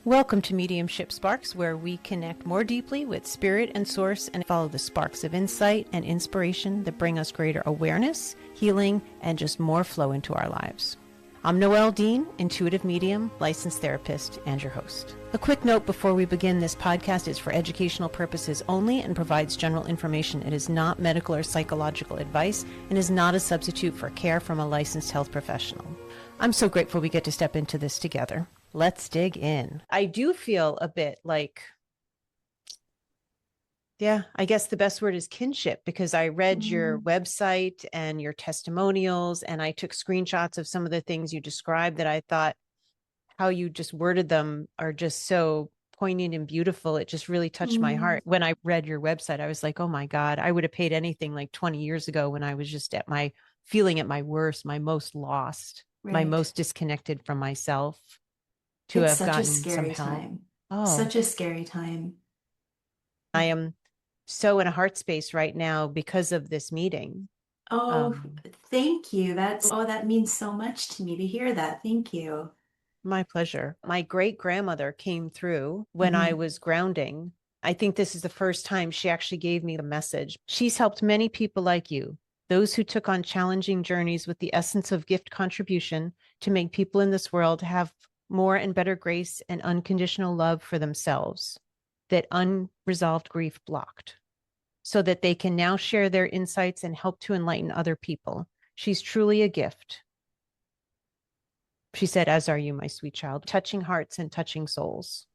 Welcome to Mediumship Sparks, where we connect more deeply with spirit and source and follow the sparks of insight and inspiration that bring us greater awareness, healing, and just more flow into our lives. I'm Noelle Deane, intuitive medium, licensed therapist, and your host. A quick note before we begin: this podcast is for educational purposes only and provides general information. It is not medical or psychological advice and is not a substitute for care from a licensed health professional. I'm so grateful we get to step into this together. Let's dig in. I do feel a bit like, I guess the best word is kinship, because I read your website and your testimonials, and I took screenshots of some of the things you described that I thought how you just worded them are just so poignant and beautiful. It just really touched my heart. When I read your website, I was like, oh my God, I would have paid anything like 20 years ago when I was just at my feeling at my worst, my most lost, my most disconnected from myself, to It's have such a gotten some scary help. time. Oh, Such a scary time. I am so in a heart space right now because of this meeting. Oh, Um, thank you. That means so much to me to hear that. Thank you. my pleasure. My great grandmother came through when I Mhm. was grounding. I think this is the first time she actually gave me a message. She's helped many people like you, those who took on challenging journeys with the essence of gift contribution to make people in this world have more and better grace and unconditional love for themselves that unresolved grief blocked, so that they can now share their insights and help to enlighten other people. She's truly a gift. She said, as are you, my sweet child, touching hearts and touching souls.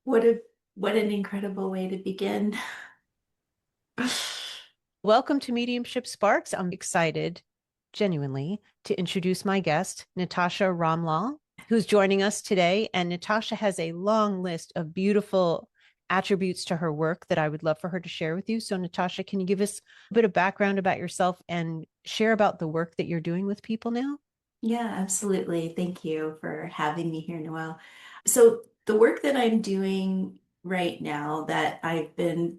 What a what an incredible way to begin. Welcome to Mediumship Sparks. I'm excited, genuinely, to introduce my guest, Natasha Ramlall, who's joining us today. And Natasha has a long list of beautiful attributes to her work that I would love for her to share with you. So, Natasha, can you give us a bit of background about yourself and share about the work that you're doing with people now? Yeah, absolutely. Thank you for having me here, Noelle. So, the work that I'm doing right now that I've been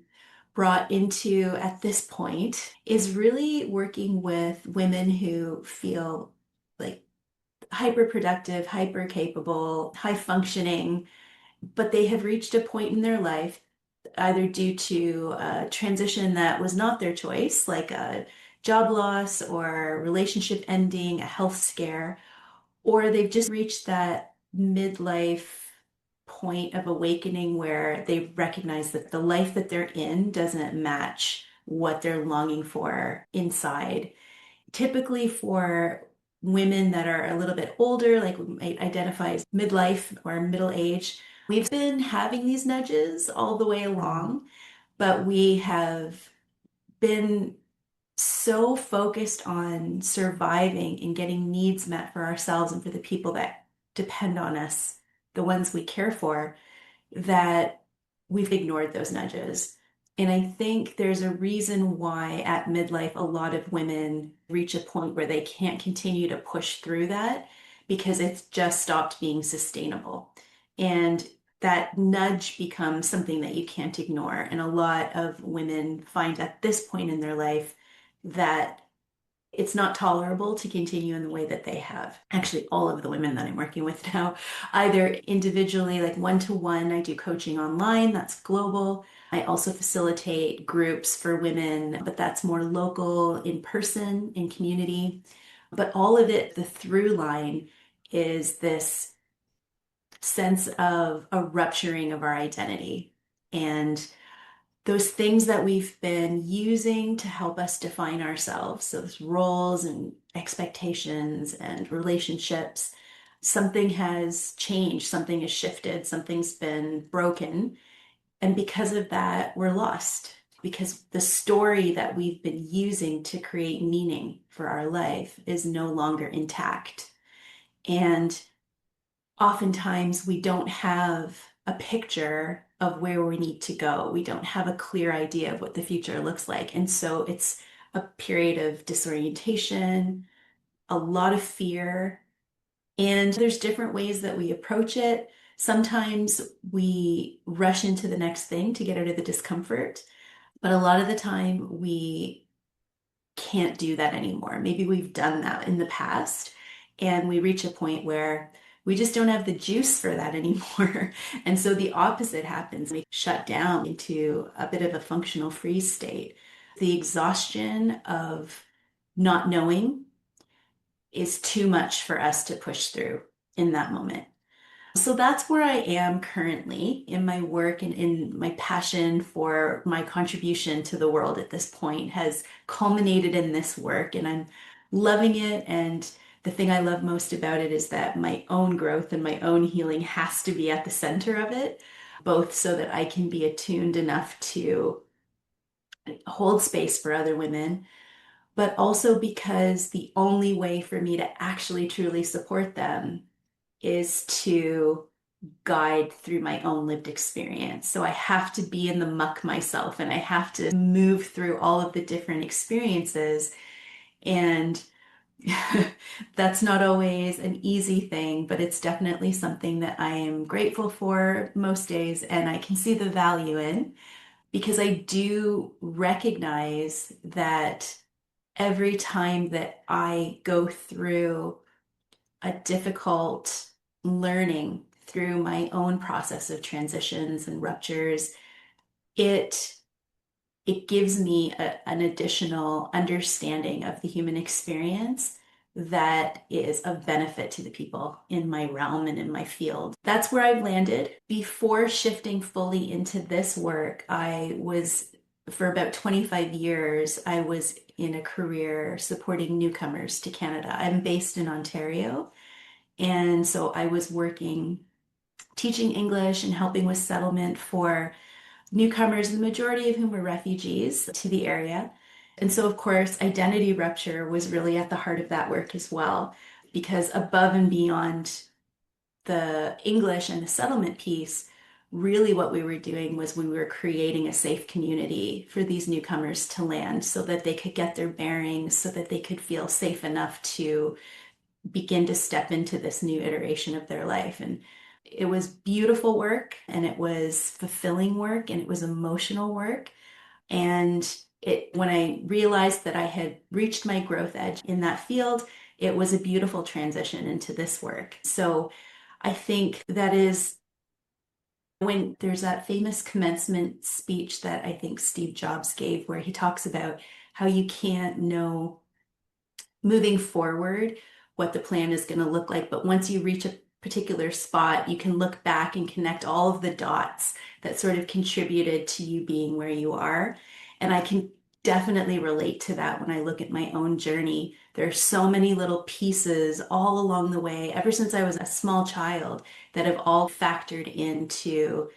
brought into at this point is really working with women who feel like hyper productive, hyper capable, high functioning, but they have reached a point in their life, either due to a transition that was not their choice, like a job loss or relationship ending, a health scare, or they've just reached that midlife point of awakening where they recognize that the life that they're in doesn't match what they're longing for inside. Typically for women that are a little bit older, like we might identify as midlife or middle age, we've been having these nudges all the way along, but we have been so focused on surviving and getting needs met for ourselves and for the people that depend on us, the ones we care for, that we've ignored those nudges. And I think there's a reason why at midlife, a lot of women reach a point where they can't continue to push through that because it's just stopped being sustainable. And that nudge becomes something that you can't ignore. And a lot of women find at this point in their life that it's not tolerable to continue in the way that they have. Actually, all of the women that I'm working with now, either individually, like one to one, I do coaching online, that's global. I also facilitate groups for women, but that's more local, in person, in community. But all of it, the through line is this sense of a rupturing of our identity. And those things that we've been using to help us define ourselves, those roles and expectations and relationships, something has changed, something has shifted, something's been broken. And because of that, we're lost because the story that we've been using to create meaning for our life is no longer intact. And oftentimes we don't have a picture of where we need to go. We don't have a clear idea of what the future looks like. And so it's a period of disorientation, a lot of fear, and there's different ways that we approach it. Sometimes we rush into the next thing to get out of the discomfort, but a lot of the time we can't do that anymore. Maybe we've done that in the past and we reach a point where we just don't have the juice for that anymore. And so the opposite happens. We shut down into a bit of a functional freeze state. The exhaustion of not knowing is too much for us to push through in that moment. So that's where I am currently in my work, and in my passion for my contribution to the world at this point has culminated in this work, and I'm loving it. And the thing I love most about it is that my own growth and my own healing has to be at the center of it, both so that I can be attuned enough to hold space for other women, but also because the only way for me to actually truly support them is to guide through my own lived experience. So I have to be in the muck myself, and I have to move through all of the different experiences. And that's not always an easy thing, but it's definitely something that I am grateful for most days, and I can see the value in, because I do recognize that every time that I go through a difficult learning through my own process of transitions and ruptures, it it gives me an additional understanding of the human experience that is of benefit to the people in my realm and in my field. That's where I've landed. Before shifting fully into this work, for about 25 years, I was in a career supporting newcomers to Canada. I'm based in Ontario, and so I was working, teaching English and helping with settlement for newcomers, the majority of whom were refugees to the area. And so, of course, identity rupture was really at the heart of that work as well, because above and beyond the English and the settlement piece, really what we were doing was we were creating a safe community for these newcomers to land so that they could get their bearings, so that they could feel safe enough to begin to step into this new iteration of their life. And it was beautiful work, and it was fulfilling work, and it was emotional work. And when I realized that I had reached my growth edge in that field, it was a beautiful transition into this work. So I think that is when there's that famous commencement speech that I think Steve Jobs gave, where he talks about how you can't know moving forward what the plan is going to look like. But once you reach a particular spot, you can look back and connect all of the dots that sort of contributed to you being where you are. And I can definitely relate to that when I look at my own journey. There are so many little pieces all along the way, ever since I was a small child, that have all factored into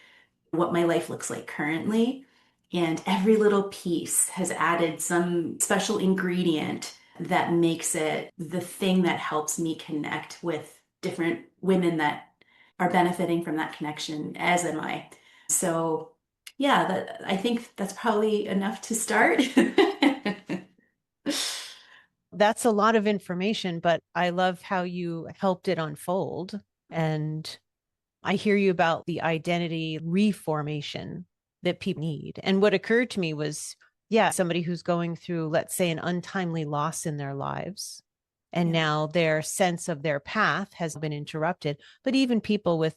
what my life looks like currently. And every little piece has added some special ingredient that makes it the thing that helps me connect with different women that are benefiting from that connection, as am I. So, yeah, I think that's probably enough to start. That's a lot of information, but I love how you helped it unfold. And I hear you about the identity reformation that people need. And what occurred to me was, yeah, somebody who's going through, let's say, an untimely loss in their lives. And Yeah. now their sense of their path has been interrupted. But even people with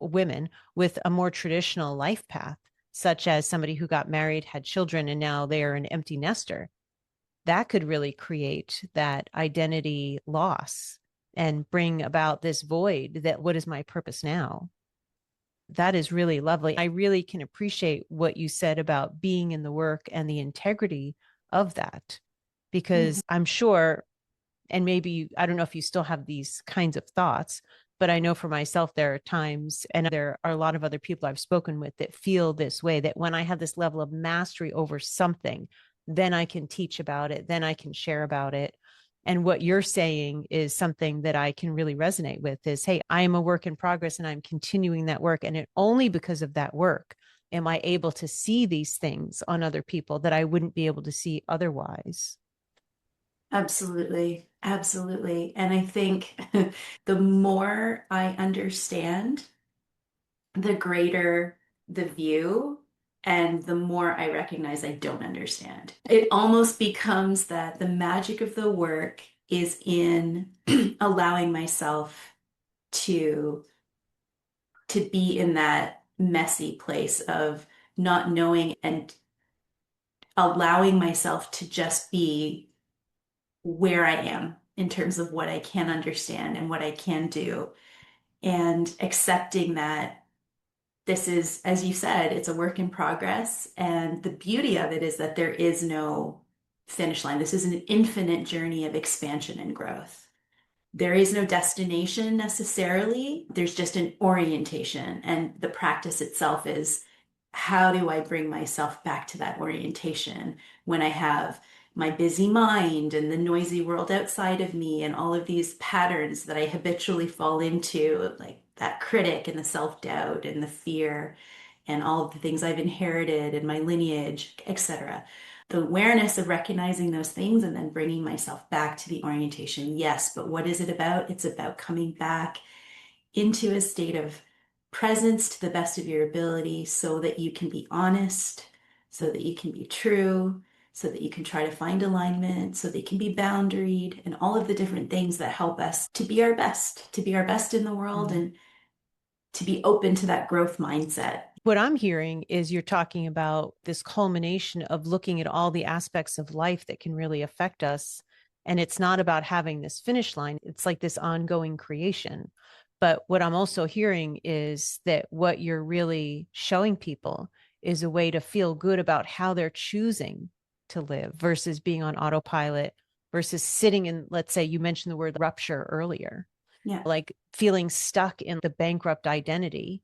women with a more traditional life path, such as somebody who got married, had children, and now they are an empty nester, that could really create that identity loss and bring about this void that what is my purpose now? That is really lovely. I really can appreciate what you said about being in the work and the integrity of that, Mhm. because I'm sure, and maybe I don't know if you still have these kinds of thoughts, but I know for myself, there are times, and there are a lot of other people I've spoken with that feel this way, that when I have this level of mastery over something, then I can teach about it, then I can share about it. And what you're saying is something that I can really resonate with is, hey, I am a work in progress and I'm continuing that work. And only because of that work am I able to see these things on other people that I wouldn't be able to see otherwise. Absolutely. Absolutely. And I think the more I understand, the greater the view, and the more I recognize I don't understand. It almost becomes that the magic of the work is in allowing myself to be in that messy place of not knowing and allowing myself to just be where I am in terms of what I can understand and what I can do, and accepting that this is, as you said, it's a work in progress. And the beauty of it is that there is no finish line. This is an infinite journey of expansion and growth. There is no destination necessarily. There's just an orientation. And the practice itself is, how do I bring myself back to that orientation when I have my busy mind and the noisy world outside of me and all of these patterns that I habitually fall into, like that critic and the self-doubt and the fear and all of the things I've inherited in my lineage, etc. The awareness of recognizing those things and then bringing myself back to the orientation. Yes, but what is it about? It's about coming back into a state of presence to the best of your ability so that you can be honest, so that you can be true, so that you can try to find alignment, so that you can be boundaried, and all of the different things that help us to be our best in the world, Mm. and to be open to that growth mindset. What I'm hearing is you're talking about this culmination of looking at all the aspects of life that can really affect us. And it's not about having this finish line. It's like this ongoing creation. But what I'm also hearing is that what you're really showing people is a way to feel good about how they're choosing to live versus being on autopilot versus sitting in, let's say you mentioned the word rupture earlier, Yeah, like feeling stuck in the bankrupt identity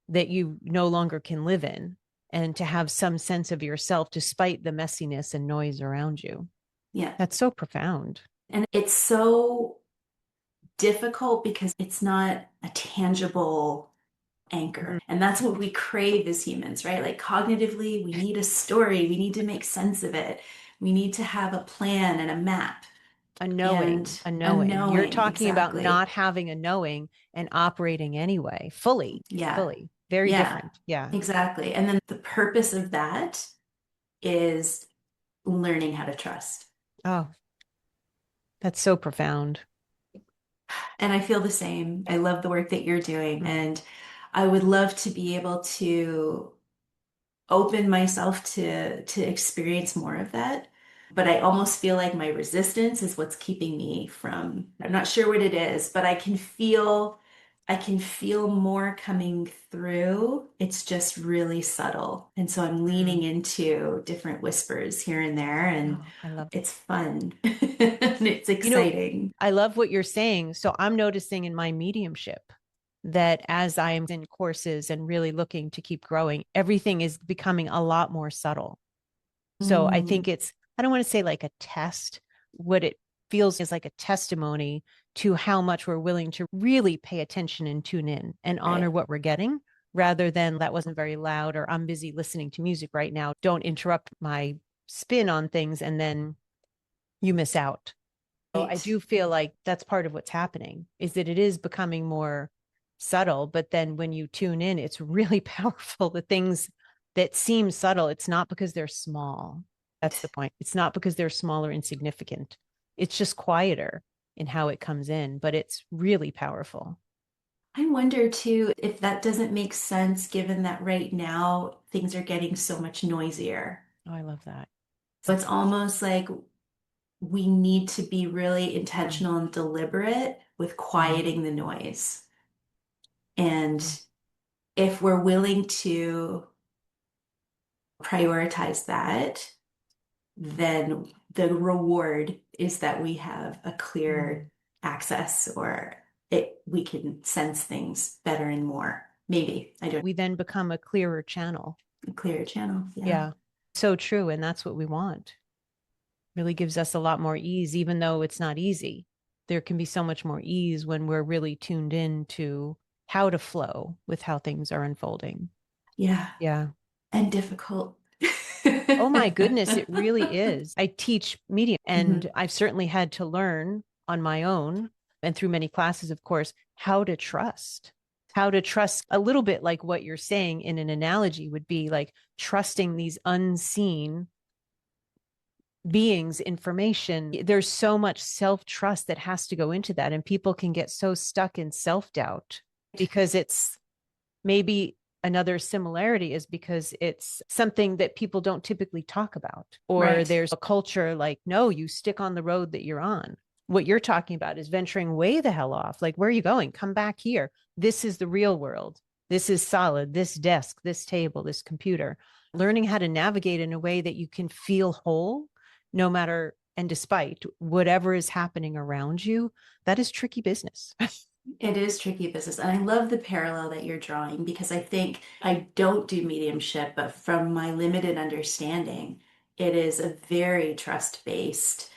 that you no longer can live in, and to have some sense of yourself despite the messiness and noise around you. yeah. That's so profound. And it's so difficult because it's not a tangible Mhm. anchor. And that's what we crave as humans, right? Like cognitively, we need a story, we need to make sense of it. We need to have a plan and a map A and knowing, a a knowing. You're knowing talking about exactly. not having a knowing and operating anyway, fully, Yeah. fully. Very Yeah, different. Yeah. exactly. And then the purpose of that is learning how to trust. Oh, that's so profound. And I feel the same. I love the work that you're doing. Mm. And I would love to be able to open myself to experience more of that. But I almost feel like my resistance is what's keeping me from, I'm not sure what it is, but I can feel more coming through. It's just really subtle. And so I'm leaning Mm. into different whispers here and there, and Oh, I love. it's fun. And it's You know, exciting. I love what you're saying. So I'm noticing in my mediumship that as I'm in courses and really looking to keep growing, everything is becoming a lot more subtle. So I think Mm, it's, I don't want to say like a test. What it feels is like a testimony to how much we're willing to really pay attention and tune in and honor right. what we're getting, rather than that wasn't very loud or I'm busy listening to music right now. Don't interrupt my spin on things and then you miss out. So I Right. do feel like that's part of what's happening, is that it is becoming more subtle, but then when you tune in, it's really powerful. The things that seem subtle, it's not because they're small. That's the point. It's not because they're small or insignificant. It's just quieter in how it comes in, but it's really powerful. I wonder too if that doesn't make sense given that right now things are getting so much noisier. Oh, I love that. So it's almost like we need to be really Mm, intentional and deliberate with mm, quieting the noise. And mm, if we're willing to prioritize that, then the reward is that we have a mm. clear access, or we can sense things better and more. Maybe, I don't We then become a clearer channel. a clearer channel. Yeah. Yeah. So true. And that's what we want. Really gives us a lot more ease, even though it's not easy. There can be so much more ease when we're really tuned in to how to flow with how things are unfolding. Yeah. Yeah. And difficult. Oh my goodness, it really is. I teach medium, and Mhm. I've certainly had to learn on my own and through many classes, of course, how to trust a little bit like what you're saying in an analogy would be like trusting these unseen beings information. There's so much self-trust that has to go into that. And people can get so stuck in self-doubt because it's maybe another similarity is because it's something that people don't typically talk about. Or Right. there's a culture like, no, you stick on the road that you're on. What you're talking about is venturing way the hell off. Like, where are you going? Come back here. This is the real world. This is solid. This desk, this table, this computer. Learning how to navigate in a way that you can feel whole no matter and despite whatever is happening around you. That is tricky business. It is tricky business. And I love the parallel that you're drawing because I think I don't do mediumship, but from my limited understanding, it is a very trust-based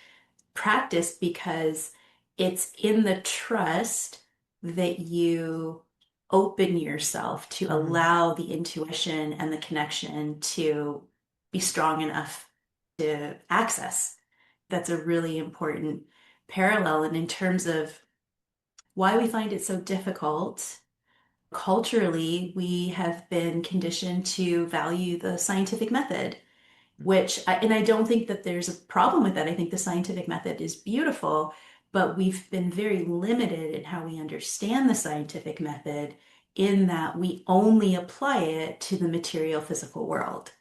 practice because it's in the trust that you open yourself to allow the intuition and the connection to be strong enough to access. That's a really important parallel. And in terms of why we find it so difficult, culturally, we have been conditioned to value the scientific method, and I don't think that there's a problem with that. I think the scientific method is beautiful, but we've been very limited in how we understand the scientific method in that we only apply it to the material physical world.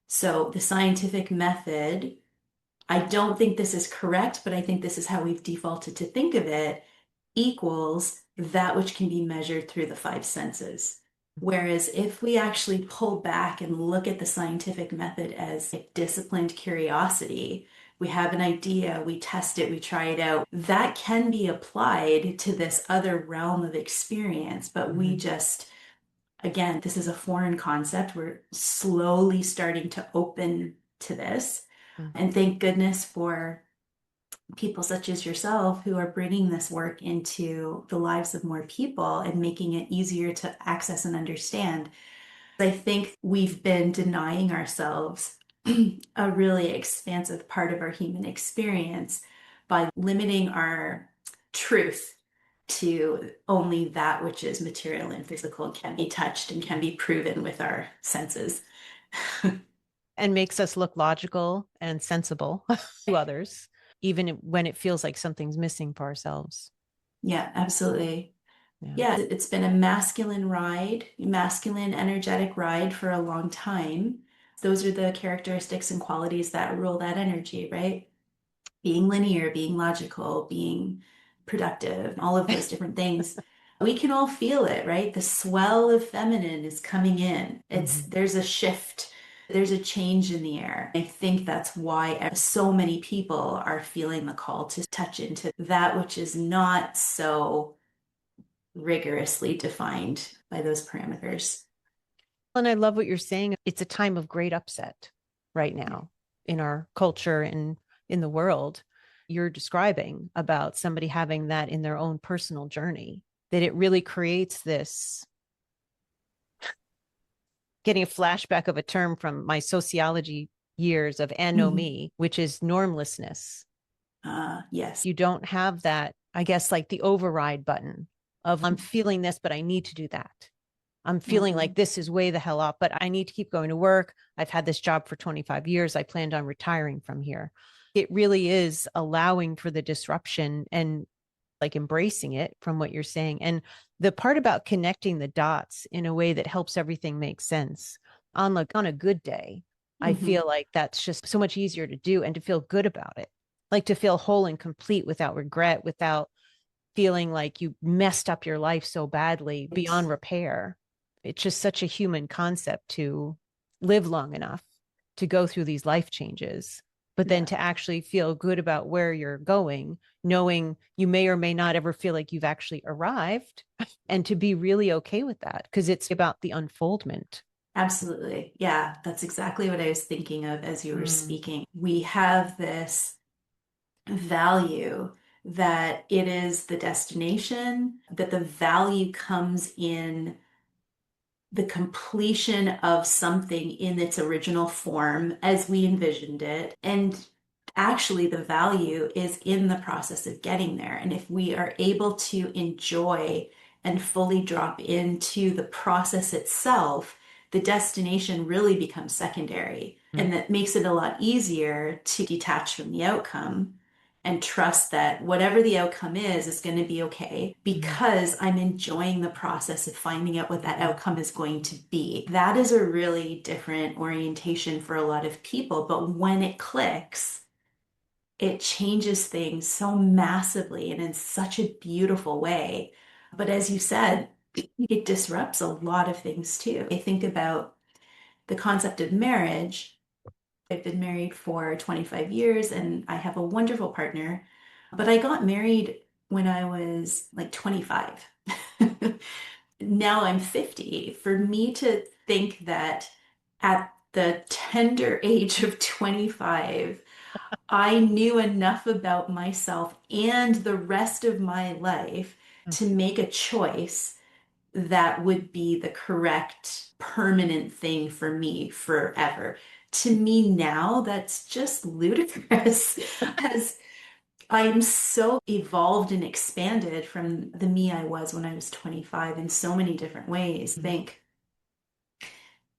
So the scientific method, I don't think this is correct, but I think this is how we've defaulted to think of it, equals that which can be measured through the five senses. Whereas if we actually pull back and look at the scientific method as a disciplined curiosity, we have an idea, we test it, we try it out, that can be applied to this other realm of experience. But we just, again, this is a foreign concept. We're slowly starting to open to this. And thank goodness for people such as yourself who are bringing this work into the lives of more people and making it easier to access and understand. I think we've been denying ourselves a really expansive part of our human experience by limiting our truth to only that which is material and physical, can be touched and can be proven with our senses. And makes us look logical and sensible to others, even when it feels like something's missing for ourselves. Yeah, absolutely. Yeah. Yeah, it's been a masculine ride, masculine energetic ride for a long time. Those are the characteristics and qualities that rule that energy, right? Being linear, being logical, being productive, all of those different things. We can all feel it, right? The swell of feminine is coming in. There's a shift. There's a change in the air. I think that's why so many people are feeling the call to touch into that which is not so rigorously defined by those parameters. And I love what you're saying. It's a time of great upset right now in our culture and in the world. You're describing about somebody having that in their own personal journey, that it really creates this, getting a flashback of a term from my sociology years of anomie, which is normlessness. Yes. You don't have that, I guess, like the override button of I'm feeling this, but I need to do that. I'm feeling like this is way the hell up, but I need to keep going to work. I've had this job for 25 years. I planned on retiring from here. It really is allowing for the disruption and like embracing it from what you're saying. And the part about connecting the dots in a way that helps everything make sense on a good day, I feel like that's just so much easier to do and to feel good about it. Like to feel whole and complete without regret, without feeling like you messed up your life so badly beyond repair. It's just such a human concept to live long enough to go through these life changes, but then to actually feel good about where you're going, knowing you may or may not ever feel like you've actually arrived, and to be really okay with that because it's about the unfoldment. Absolutely. Yeah, that's exactly what I was thinking of as you were speaking. We have this value that it is the destination, that the value comes in the completion of something in its original form as we envisioned it. And actually, the value is in the process of getting there. And if we are able to enjoy and fully drop into the process itself, the destination really becomes secondary. And that makes it a lot easier to detach from the outcome and trust that whatever the outcome is going to be okay because I'm enjoying the process of finding out what that outcome is going to be. That is a really different orientation for a lot of people. But when it clicks, it changes things so massively and in such a beautiful way. But as you said, it disrupts a lot of things too. I think about the concept of marriage. I've been married for 25 years and I have a wonderful partner, but I got married when I was like 25. Now I'm 50. For me to think that at the tender age of 25, I knew enough about myself and the rest of my life to make a choice that would be the correct permanent thing for me forever. To me now, that's just ludicrous as I'm so evolved and expanded from the me I was when I was 25 in so many different ways. I think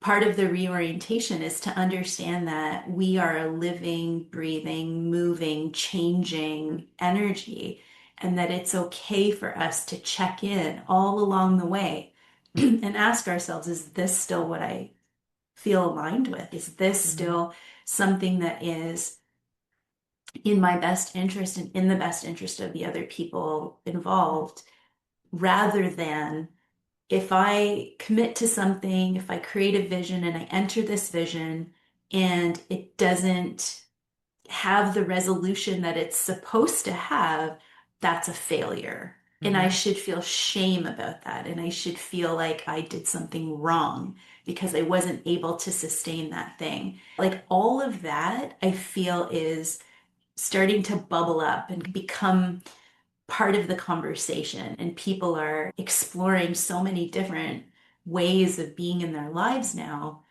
part of the reorientation is to understand that we are a living, breathing, moving, changing energy, and that it's okay for us to check in all along the way and ask ourselves, is this still what I feel aligned with? Is this still something that is in my best interest and in the best interest of the other people involved, rather than if I commit to something, if I create a vision and I enter this vision and it doesn't have the resolution that it's supposed to have, that's a failure. And I should feel shame about that. And I should feel like I did something wrong because I wasn't able to sustain that thing. Like all of that, I feel is starting to bubble up and become part of the conversation. And people are exploring so many different ways of being in their lives now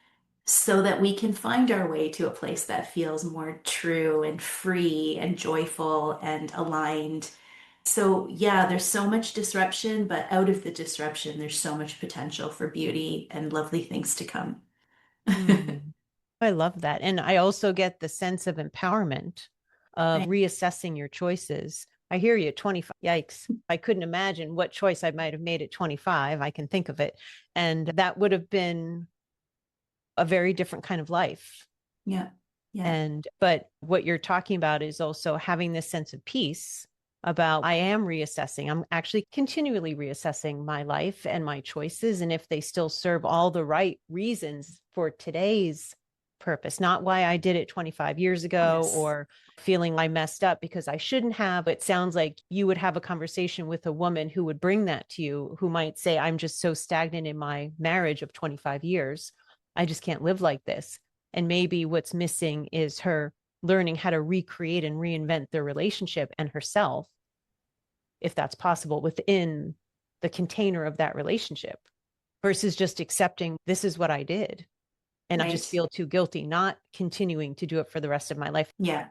so that we can find our way to a place that feels more true and free and joyful and aligned. So, yeah, there's so much disruption, but out of the disruption, there's so much potential for beauty and lovely things to come. I love that. And I also get the sense of empowerment of Right. reassessing your choices. I hear you, 25. Yikes. I couldn't imagine what choice I might have made at 25. I can think of it. And that would have been a very different kind of life. Yeah. Yeah. But what you're talking about is also having this sense of peace about I am reassessing. I'm actually continually reassessing my life and my choices. And if they still serve all the right reasons for today's purpose, not why I did it 25 years ago Yes. or feeling I messed up because I shouldn't have. It sounds like you would have a conversation with a woman who would bring that to you, who might say, I'm just so stagnant in my marriage of 25 years. I just can't live like this. And maybe what's missing is her learning how to recreate and reinvent their relationship and herself, if that's possible, within the container of that relationship versus just accepting this is what I did. And I just Right. feel too guilty, not continuing to do it for the rest of my life. Yeah.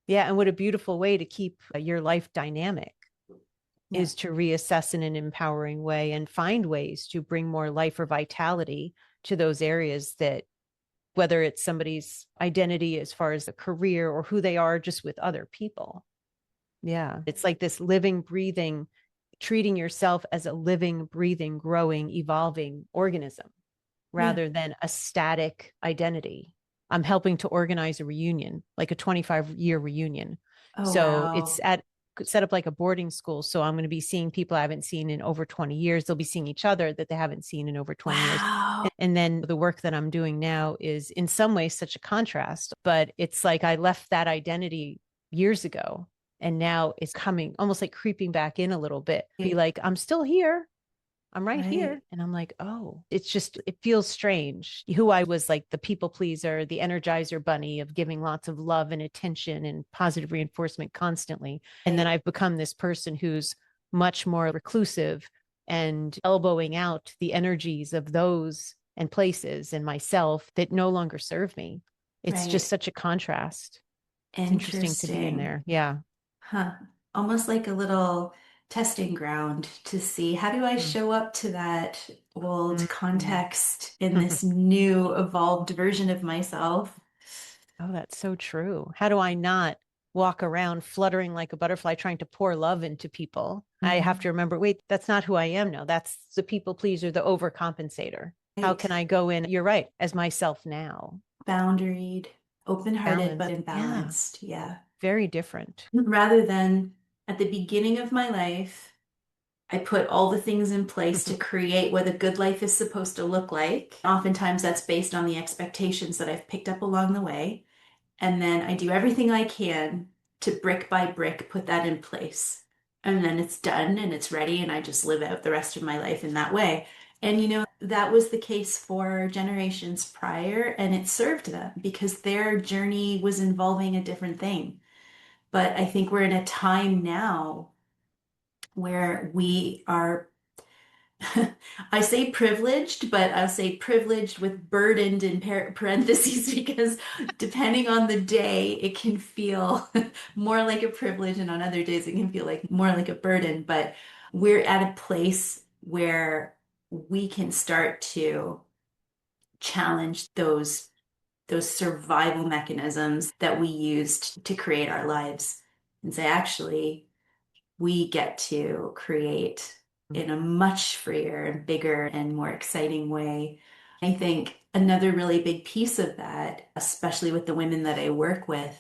Yeah. And what a beautiful way to keep your life dynamic Yeah. is to reassess in an empowering way and find ways to bring more life or vitality to those areas that whether it's somebody's identity as far as a career or who they are just with other people. Yeah. It's like this living, breathing, treating yourself as a living, breathing, growing, evolving organism Yeah. rather than a static identity. I'm helping to organize a reunion, like a 25-year reunion. Oh, So it's wow. at set up like a boarding school. So I'm going to be seeing people I haven't seen in over 20 years. They'll be seeing each other that they haven't seen in over 20 years. Wow. And then the work that I'm doing now is in some ways such a contrast, but it's like I left that identity years ago. And now it's coming almost like creeping back in a little bit. Be like, I'm still here. I'm right Right. here. And I'm like, oh, it's just, it feels strange. Who I was like the people pleaser, the energizer bunny of giving lots of love and attention and positive reinforcement constantly. And then Right. I've become this person who's much more reclusive and elbowing out the energies of those and places and myself that no longer serve me. It's just Right. such a contrast. It's interesting to be in Interesting. there. Yeah. Huh. Almost like a little testing ground to see how do I Mm. show up to that old Mm. context in this new evolved version of myself. Oh, that's so true. How do I not walk around fluttering like a butterfly trying to pour love into people? I have Mhm. to remember, wait, that's not who I am now. That's the people pleaser, the overcompensator. How Right. can I go in, you're right, as myself now? Boundaried, open-hearted, but Balanced. Yeah, imbalanced. Yeah. very different. Rather than at the beginning of my life, I put all the things in place to create what a good life is supposed to look like. Oftentimes that's based on the expectations that I've picked up along the way. And then I do everything I can to brick by brick put that in place. And then it's done and it's ready, and I just live out the rest of my life in that way. And that was the case for generations prior, and it served them because their journey was involving a different thing. But I think we're in a time now where we are I say privileged, but I'll say privileged with burdened in parentheses because depending on the day, it can feel more like a privilege, and on other days, it can feel like more like a burden. But we're at a place where we can start to challenge those survival mechanisms that we used to create our lives and say, actually, we get to create in a much freer and bigger and more exciting way. I think another really big piece of that, especially with the women that I work with,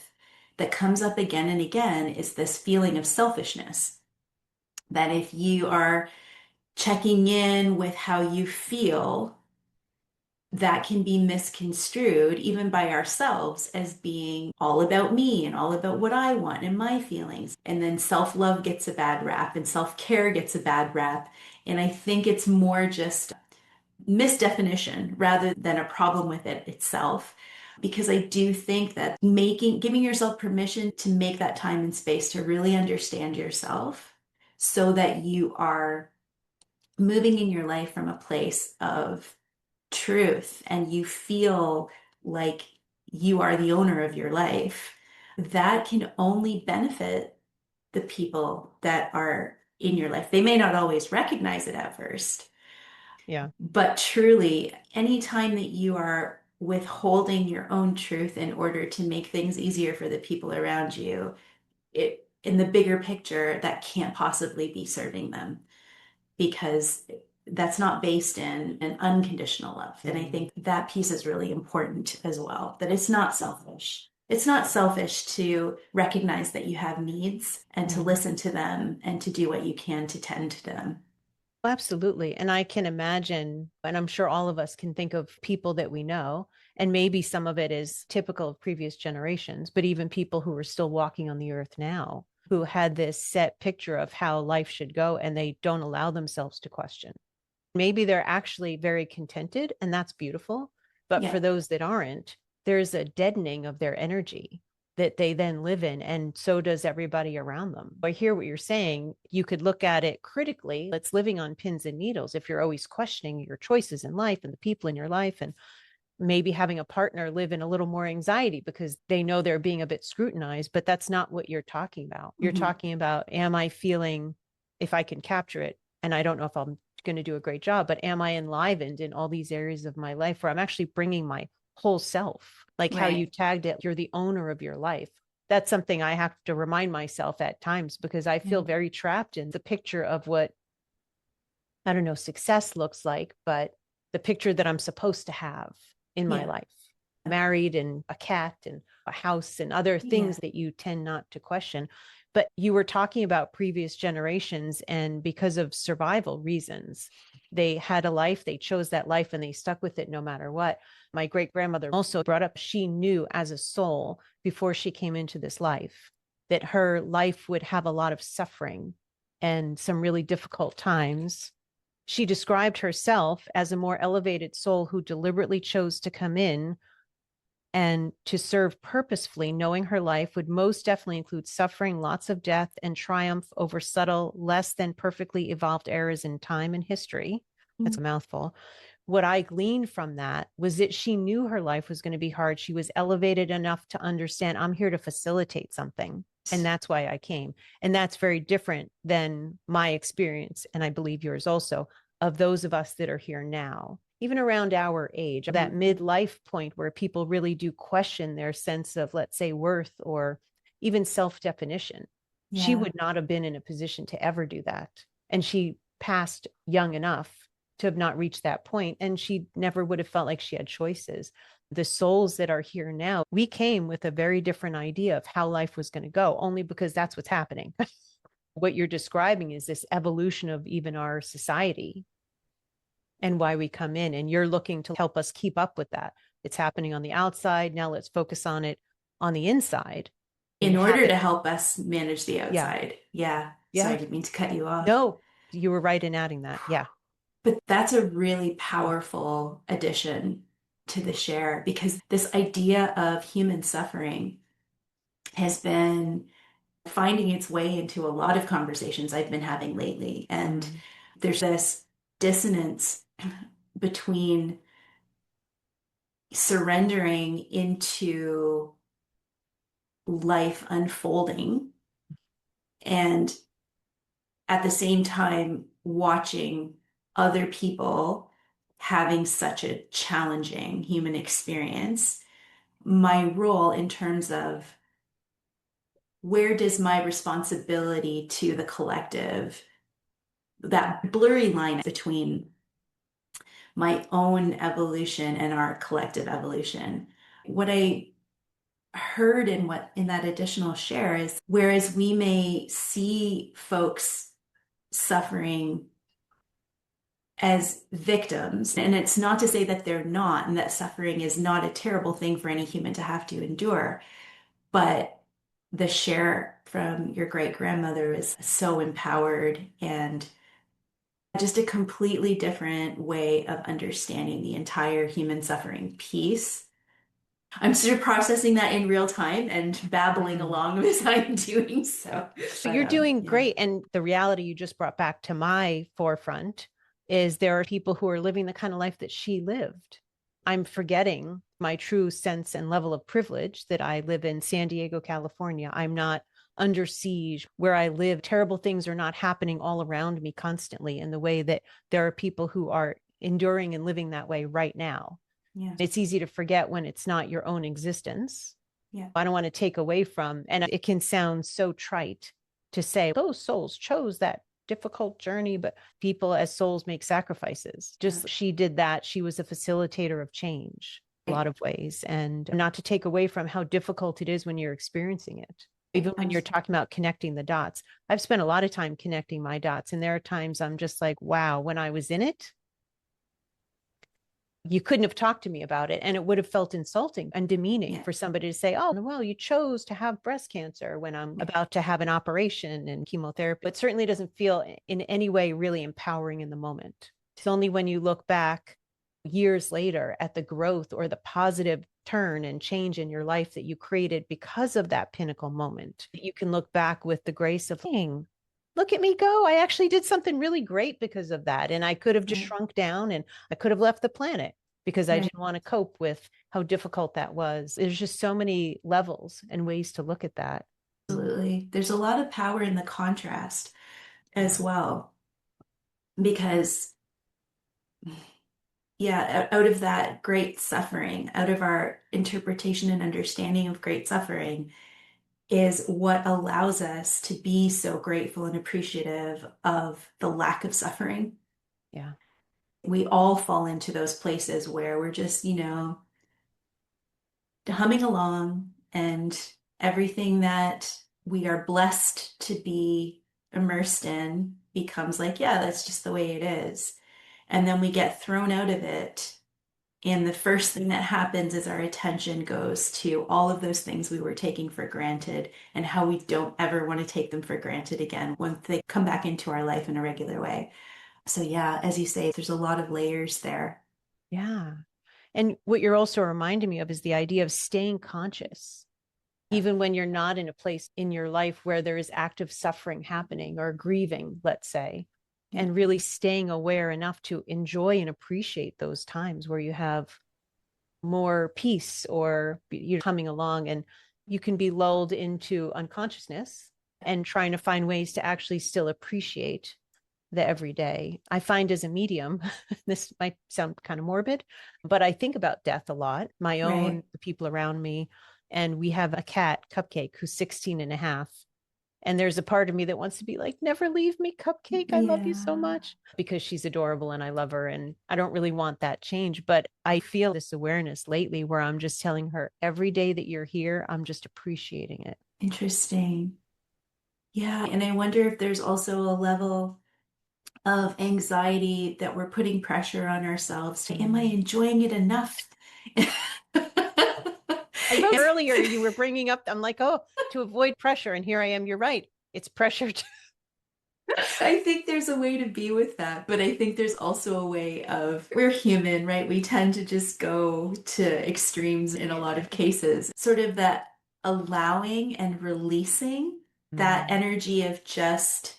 that comes up again and again is this feeling of selfishness. That if you are checking in with how you feel, that can be misconstrued even by ourselves as being all about me and all about what I want and my feelings. And then self-love gets a bad rap and self-care gets a bad rap. And I think it's more just misdefinition rather than a problem with it itself. Because I do think that giving yourself permission to make that time and space to really understand yourself so that you are moving in your life from a place of truth and you feel like you are the owner of your life, that can only benefit the people that are in your life. They may not always recognize it at first, Yeah. but truly, anytime that you are withholding your own truth in order to make things easier for the people around you, it in the bigger picture, that can't possibly be serving them because that's not based in an unconditional love. And I think that piece is really important as well, that it's not selfish. It's not selfish to recognize that you have needs and to Mhm. listen to them and to do what you can to tend to them. Absolutely. And I can imagine, and I'm sure all of us can think of people that we know, and maybe some of it is typical of previous generations, but even people who are still walking on the earth now, who had this set picture of how life should go, and they don't allow themselves to question. Maybe they're actually very contented, and that's beautiful. But Yeah. for those that aren't, there's a deadening of their energy that they then live in, and so does everybody around them. I hear what you're saying. You could look at it critically. It's living on pins and needles if you're always questioning your choices in life and the people in your life, and maybe having a partner live in a little more anxiety because they know they're being a bit scrutinized. But that's not what you're talking about. You're Mhm. talking about, am I feeling, if I can capture it, and I don't know if I'm going to do a great job, but am I enlivened in all these areas of my life where I'm actually bringing my whole self, like how you Right. tagged it, you're the owner of your life. That's something I have to remind myself at times because I feel Yeah. very trapped in the picture of what, I don't know, success looks like, but the picture that I'm supposed to have in my Yeah. life, married and a cat and a house and other Yeah. things that you tend not to question. But you were talking about previous generations, and because of survival reasons, they had a life, they chose that life, and they stuck with it no matter what. My great grandmother also brought up, she knew as a soul before she came into this life that her life would have a lot of suffering and some really difficult times. She described herself as a more elevated soul who deliberately chose to come in and to serve purposefully, knowing her life would most definitely include suffering, lots of death, and triumph over subtle, less than perfectly evolved errors in time and history. That's a mouthful. What I gleaned from that was that she knew her life was going to be hard. She was elevated enough to understand, I'm here to facilitate something. And that's why I came. And that's very different than my experience, and I believe yours also, of those of us that are here now, even around our age, that midlife point where people really do question their sense of, let's say, worth or even self-definition. Yeah. She would not have been in a position to ever do that. And she passed young enough to have not reached that point, and she never would have felt like she had choices. The souls that are here now, we came with a very different idea of how life was going to go, only because that's what's happening. What you're describing is this evolution of even our society and why we come in, and you're looking to help us keep up with that. It's happening on the outside. Now let's focus on it on the inside. In order to help us manage the outside. Yeah. Sorry, I didn't mean to cut you off. No, you were right in adding that. Yeah. But that's a really powerful addition to the share, because this idea of human suffering has been finding its way into a lot of conversations I've been having lately. And there's this dissonance between surrendering into life unfolding and at the same time watching other people having such a challenging human experience. My role in terms of where does my responsibility to the collective, that blurry line between my own evolution and our collective evolution. What I heard in that additional share is, whereas we may see folks suffering as victims, and it's not to say that they're not, and that suffering is not a terrible thing for any human to have to endure, but the share from your great grandmother is so empowered and just a completely different way of understanding the entire human suffering piece. I'm sort of processing that in real time and babbling along as I'm doing so. So you're doing great. And the reality you just brought back to my forefront is there are people who are living the kind of life that she lived. I'm forgetting my true sense and level of privilege that I live in San Diego, California. I'm not under siege where I live. Terrible things are not happening all around me constantly in the way that there are people who are enduring and living that way right now. Yeah. It's easy to forget when it's not your own existence. Yeah. I don't want to take away from, and it can sound so trite to say those souls chose that difficult journey, but people as souls make sacrifices. Just she did that. She was a facilitator of change a lot of ways, and not to take away from how difficult it is when you're experiencing it. Even when you're talking about connecting the dots, I've spent a lot of time connecting my dots, and there are times I'm just like, wow, when I was in it, you couldn't have talked to me about it, and it would have felt insulting and demeaning for somebody to say, oh, well, you chose to have breast cancer when I'm about to have an operation and chemotherapy. It certainly doesn't feel in any way really empowering in the moment. It's only when you look back years later at the growth or the positive turn and change in your life that you created because of that pinnacle moment, that you can look back with the grace of, dang, look at me go. I actually did something really great because of that. And I could have just shrunk down and I could have left the planet because I didn't want to cope with how difficult that was. There's just so many levels and ways to look at that. Absolutely. There's a lot of power in the contrast as well, because out of that great suffering, out of our interpretation and understanding of great suffering, is what allows us to be so grateful and appreciative of the lack of suffering. Yeah. We all fall into those places where we're just, humming along, and everything that we are blessed to be immersed in becomes like, yeah, that's just the way it is. And then we get thrown out of it. And the first thing that happens is our attention goes to all of those things we were taking for granted and how we don't ever want to take them for granted again when they come back into our life in a regular way. So yeah, as you say, there's a lot of layers there. Yeah. And what you're also reminding me of is the idea of staying conscious, even when you're not in a place in your life where there is active suffering happening or grieving, let's say. And really staying aware enough to enjoy and appreciate those times where you have more peace or you're coming along, and you can be lulled into unconsciousness and trying to find ways to actually still appreciate the everyday. I find as a medium, this might sound kind of morbid, but I think about death a lot, my own, Right. the people around me. And we have a cat, Cupcake, who's 16 and a half. And there's a part of me that wants to be like, never leave me, Cupcake. I love you so Yeah. much because she's adorable and I love her. And I don't really want that change. But I feel this awareness lately where I'm just telling her every day that you're here, I'm just appreciating it. Interesting. Yeah. And I wonder if there's also a level of anxiety that we're putting pressure on ourselves to, am I Mm. enjoying it enough? I wrote earlier, you were bringing up, I'm like, oh, to avoid pressure. And here I am. You're right. It's pressure to. I think there's a way to be with that, but I think there's also a way of, we're human, right? We tend to just go to extremes in a lot of cases. Sort of that allowing and releasing that Mm. energy of just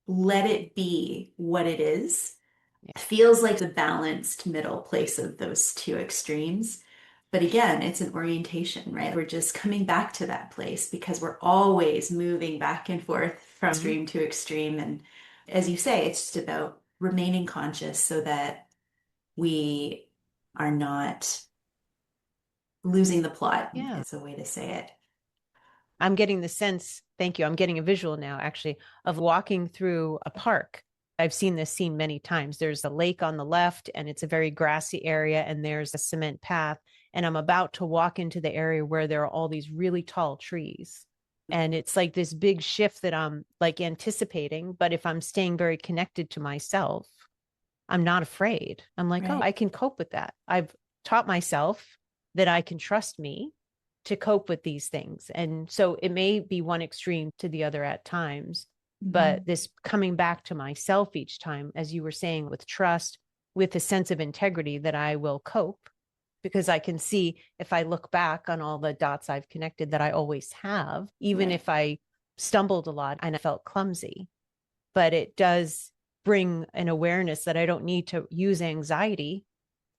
let it be what it is Yeah. feels like the balanced middle place of those two extremes. But again, it's an orientation, right? We're just coming back to that place because we're always moving back and forth from Mm. extreme to extreme. And as you say, it's just about remaining conscious so that we are not losing the plot, Yeah. is a way to say it. I'm getting the sense, thank you. I'm getting a visual now, actually, of walking through a park. I've seen this scene many times. There's a lake on the left, and it's a very grassy area, and there's a cement path. And I'm about to walk into the area where there are all these really tall trees. And it's like this big shift that I'm like anticipating. But if I'm staying very connected to myself, I'm not afraid. I'm like, oh, Right. I can cope with that. I've taught myself that I can trust me to cope with these things. And so it may be one extreme to the other at times, but Mhm. this coming back to myself each time, as you were saying, with trust, with a sense of integrity that I will cope because I can see if I look back on all the dots I've connected that I always have, even Right. if I stumbled a lot and I felt clumsy, but it does bring an awareness that I don't need to use anxiety.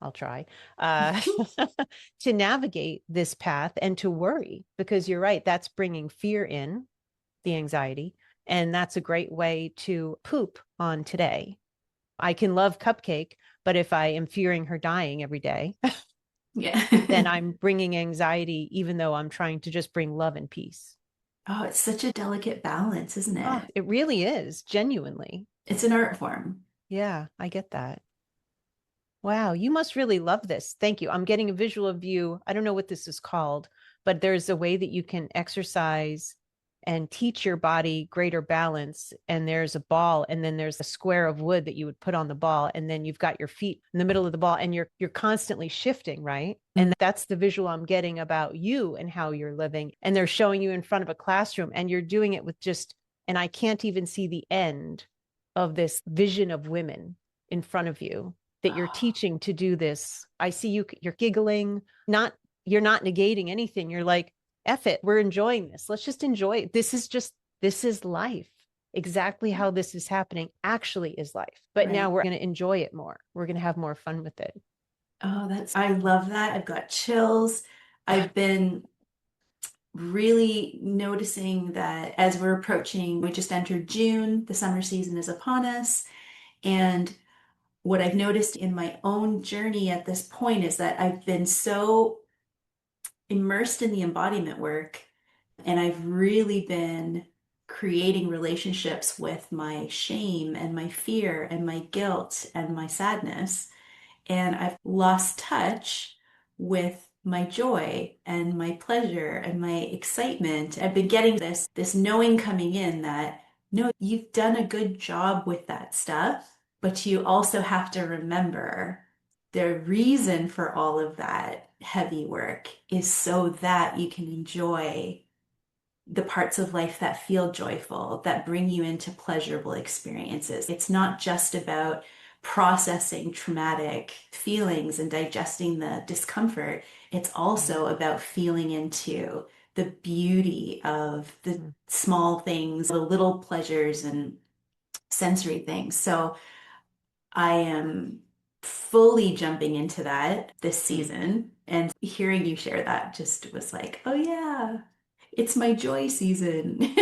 I'll try uh, to navigate this path and to worry because you're right. That's bringing fear in the anxiety. And that's a great way to poop on today. I can love Cupcake, but if I am fearing her dying every day, Yeah. then I'm bringing anxiety, even though I'm trying to just bring love and peace. Oh, it's such a delicate balance, isn't Oh, it? it really is genuinely. It's an art form. Yeah, I get that. Wow, you must really love this. Thank you. I'm getting a visual of you. I don't know what this is called, but there's a way that you can exercise and teach your body greater balance. And there's a ball, and then there's a square of wood that you would put on the ball, and then you've got your feet in the middle of the ball, and you're constantly shifting, right? And that's the visual I'm getting about you and how you're living. And they're showing you in front of a classroom, and you're doing it with just, and I can't even see the end of this vision of women in front of you that you're Oh, teaching to do this. I see you, you're giggling, not, you're not negating anything. You're like, F it, we're enjoying this. Let's just enjoy it. This is just, this is life. Exactly how this is happening actually is life. But now right. we're going to enjoy it more. We're going to have more fun with it. Oh, I love that. I've got chills. I've been really noticing that as we're approaching, we just entered June, the summer season is upon us. And what I've noticed in my own journey at this point is that I've been so immersed in the embodiment work, and I've really been creating relationships with my shame and my fear and my guilt and my sadness. And I've lost touch with my joy and my pleasure and my excitement. I've been getting this knowing coming in that no, you've done a good job with that stuff, but you also have to remember the reason for all of that heavy work is so that you can enjoy the parts of life that feel joyful, that bring you into pleasurable experiences. It's not just about processing traumatic feelings and digesting the discomfort. It's also about feeling into the beauty of the Mm-hmm. small things, the little pleasures and sensory things. So I am fully jumping into that this season. And hearing you share that just was like, oh yeah, it's my joy season.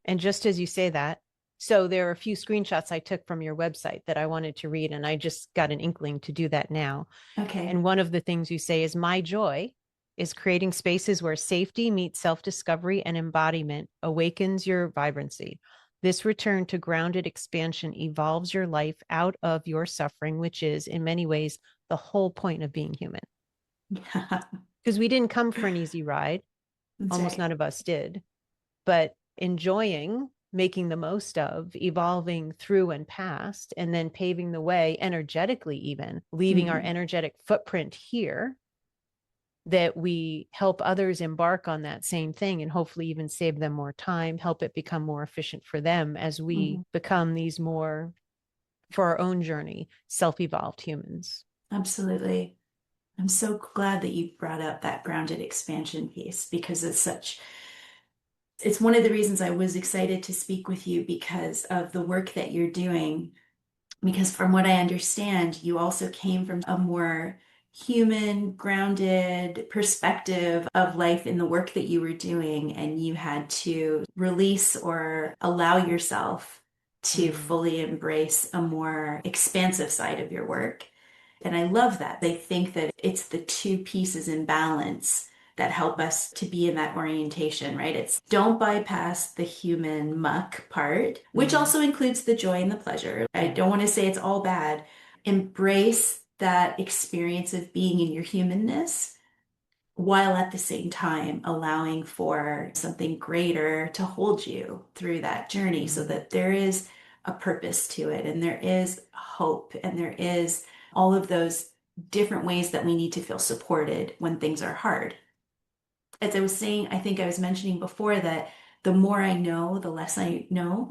And just as you say that, So there are a few screenshots I took from your website that I wanted to read, and I just got an inkling to do that now. Okay. And one of the things you say is, my joy is creating spaces where safety meets self-discovery and embodiment awakens your vibrancy. This return to grounded expansion evolves your life out of your suffering, which is in many ways the whole point of being human. Because we didn't come for an easy ride. That's Almost right. none of us did. But enjoying, making the most of, evolving through and past, and then paving the way energetically, even leaving our Mhm. energetic footprint here, that we help others embark on that same thing and hopefully even save them more time, help it become more efficient for them as we Mhm. become these more, for our own journey, self-evolved humans. Absolutely. I'm so glad that you brought up that grounded expansion piece because it's one of the reasons I was excited to speak with you because of the work that you're doing. Because from what I understand, you also came from a more human, grounded perspective of life in the work that you were doing, and you had to release or allow yourself to Mm, fully embrace a more expansive side of your work. And I love that. They think that it's the two pieces in balance that help us to be in that orientation, right? It's don't bypass the human muck part, which mm, also includes the joy and the pleasure. I don't want to say it's all bad. Embrace that experience of being in your humanness while at the same time allowing for something greater to hold you through that journey so mm, that there is a purpose to it and there is hope and there is all of those different ways that we need to feel supported when things are hard. As I was saying, I think I was mentioning before that the more I know, the less I know.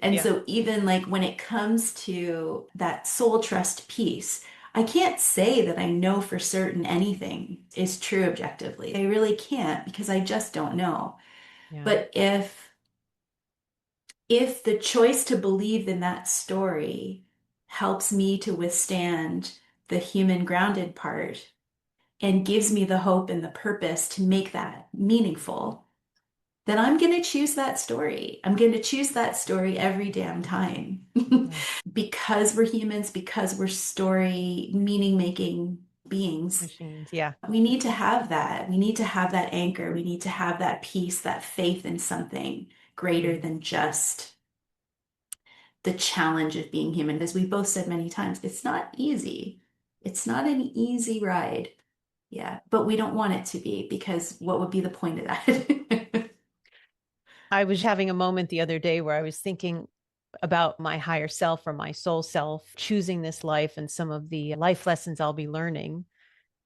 And yeah. so even like when it comes to that soul trust piece, I can't say that I know for certain anything is true objectively. I really can't because I just don't know. Yeah. But if the choice to believe in that story helps me to withstand the human grounded part and gives me the hope and the purpose to make that meaningful, then I'm going to choose that story. I'm going to choose that story every damn time. Yeah. Because we're humans, because we're story meaning making beings, Machines. Yeah. we need to have that. We need to have that anchor. We need to have that peace, that faith in something greater Mm. than just the challenge of being human. As we both said many times, it's not easy. It's not an easy ride. Yeah, but we don't want it to be because what would be the point of that? I was having a moment the other day where I was thinking about my higher self or my soul self choosing this life and some of the life lessons I'll be learning,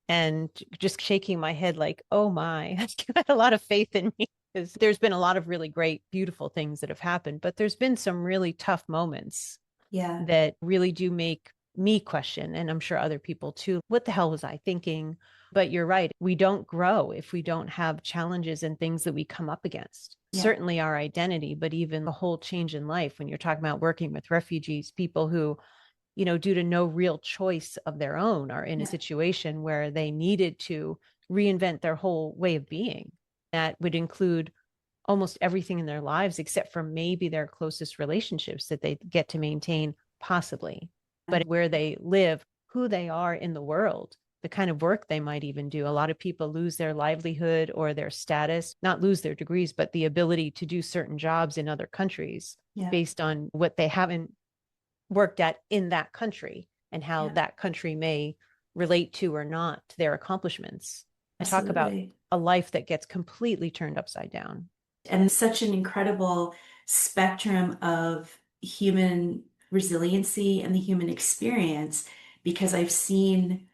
and just shaking my head like, oh my, you had a lot of faith in me. Because there's been a lot of really great, beautiful things that have happened, but there's been some really tough moments Yeah, that really do make me question, and I'm sure other people too, what the hell was I thinking? But you're right. We don't grow if we don't have challenges and things that we come up against. yeah, Certainly our identity, but even the whole change in life when you're talking about working with refugees, people who, due to no real choice of their own, are in a yeah, situation where they needed to reinvent their whole way of being. That would include almost everything in their lives except for maybe their closest relationships that they get to maintain, possibly. But where they live, who they are in the world, the kind of work they might even do. A lot of people lose their livelihood or their status, not lose their degrees, but the ability to do certain jobs in other countries yeah, based on what they haven't worked at in that country and how yeah, that country may relate to or not to their accomplishments. I talk about absolutely. a life that gets completely turned upside down. And such an incredible spectrum of human resiliency and the human experience because I've seen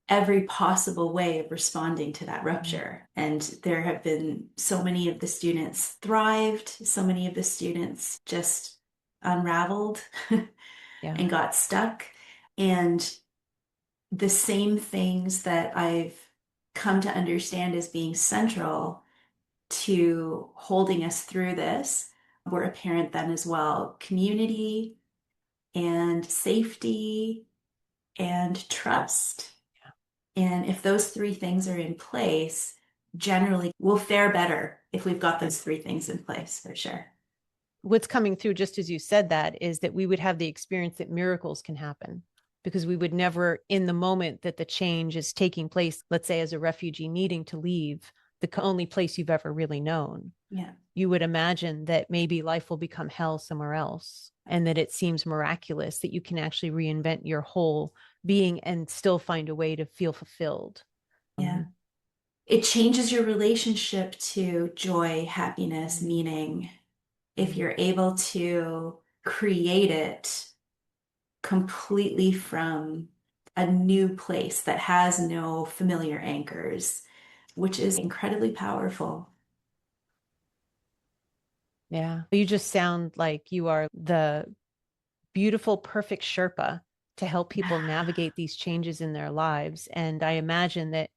every possible way of responding to that Mm. rupture. And there have been so many of the students thrived, so many of the students just unraveled Yeah. and got stuck. And the same things that I've come to understand as being central to holding us through this were apparent then as well. Community and safety and trust. And if those three things are in place, generally we'll fare better if we've got those three things in place for sure. what's coming through, just as you said that, is that we would have the experience that miracles can happen, because we would never, in the moment that the change is taking place, let's say as a refugee needing to leave the only place you've ever really known, Yeah. you would imagine that maybe life will become hell somewhere else, and that it seems miraculous that you can actually reinvent your whole being and still find a way to feel fulfilled. Yeah. It changes your relationship to joy, happiness, meaning, if you're able to create it completely from a new place that has no familiar anchors, which is incredibly powerful. Yeah. You just sound like you are the beautiful, perfect Sherpa to help people navigate these changes in their lives. And I imagine that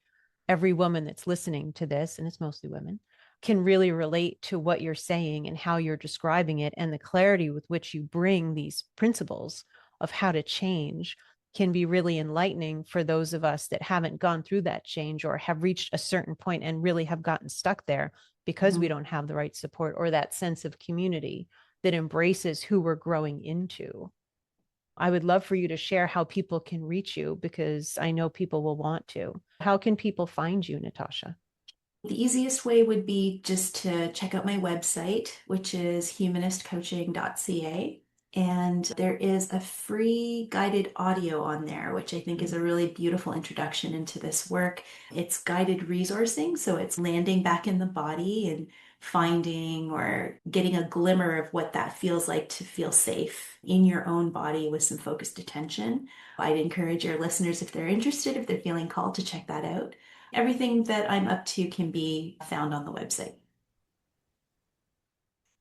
every woman that's listening to this, and it's mostly women, can really relate to what you're saying and how you're describing it, and the clarity with which you bring these principles of how to change can be really enlightening for those of us that haven't gone through that change or have reached a certain point and really have gotten stuck there because we don't have the right support or that sense of community that embraces who we're growing into. I would love for you to share how people can reach you, because I know people will want to. How can people find you, Natasha? The easiest way would be just to check out my website, which is humanistcoaching.ca. And there is a free guided audio on there, which I think is a really beautiful introduction into this work. It's guided resourcing, so it's landing back in the body and finding or getting a glimmer of what that feels like to feel safe in your own body with some focused attention. I'd encourage your listeners, if they're interested, if they're feeling called, to check that out. Everything that I'm up to can be found on the website.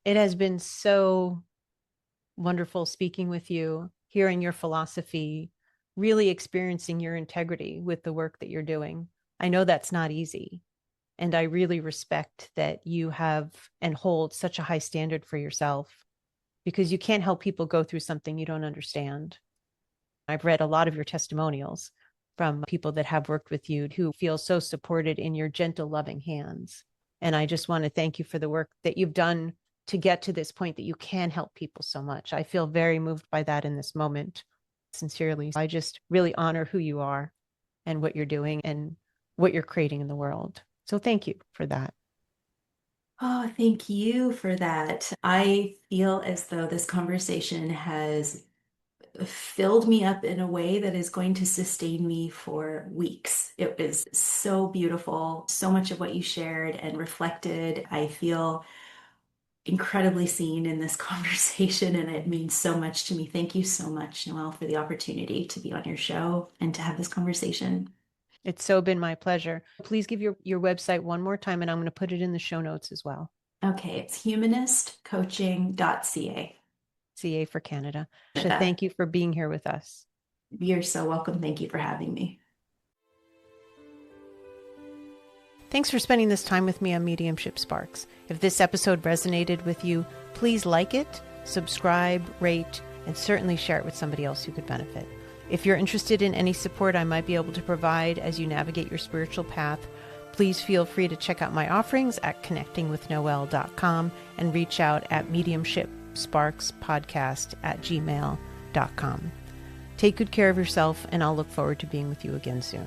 It has been so wonderful speaking with you, hearing your philosophy, really experiencing your integrity with the work that you're doing. I know that's not easy. And I really respect that you have and hold such a high standard for yourself, because you can't help people go through something you don't understand. I've read a lot of your testimonials from people that have worked with you who feel so supported in your gentle, loving hands. And I just want to thank you for the work that you've done to get to this point that you can help people so much. I feel very moved by that in this moment. Sincerely, I just really honor who you are and what you're doing and what you're creating in the world. So thank you for that. Oh, thank you for that. I feel as though this conversation has filled me up in a way that is going to sustain me for weeks. It was so beautiful. So much of what you shared and reflected. I feel incredibly seen in this conversation, and it means so much to me. Thank you so much, Noelle, for the opportunity to be on your show and to have this conversation. It's so been my pleasure. Please give your website one more time, and I'm going to put it in the show notes as well. Okay, it's humanistcoaching.ca. CA for Canada. So thank you for being here with us. You're so welcome. Thank you for having me. Thanks for spending this time with me on Mediumship Sparks. If this episode resonated with you, please like it, subscribe, rate, and certainly share it with somebody else who could benefit. If you're interested in any support I might be able to provide as you navigate your spiritual path, please feel free to check out my offerings at connectingwithnoelle.com and reach out at mediumshipsparkspodcast@gmail.com. Take good care of yourself, and I'll look forward to being with you again soon.